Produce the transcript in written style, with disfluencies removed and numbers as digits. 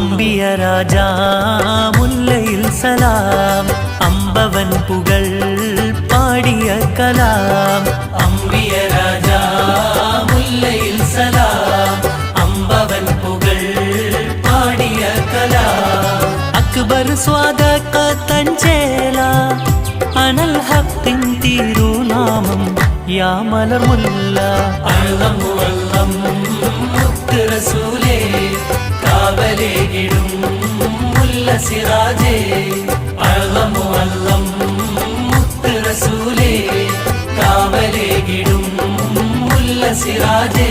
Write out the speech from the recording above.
അമ്പിയ രാജാ മുല്ലയിൽ സലാം അമ്പവൻ പുകൾ പാടിയ കലാം അമ്പിയ രാജാ മുല്ലയിൽ സലാം അമ്പവൻ പുകൾ പാടിയ കലാം അക്ബർ സ്വാദഖത്തൻ ചേല അനൽ ഹഖിൻ തിരുനാമം യാ മലർമുല്ല അള്ളം വള്ളം മുത്ത് റസൂലേ കാവലേകിടും മുല്ല സിറാജേ അള്ളം വള്ളം മുത്ത് റസൂലേ കാവലേകിടും മുല്ല സിറാജേ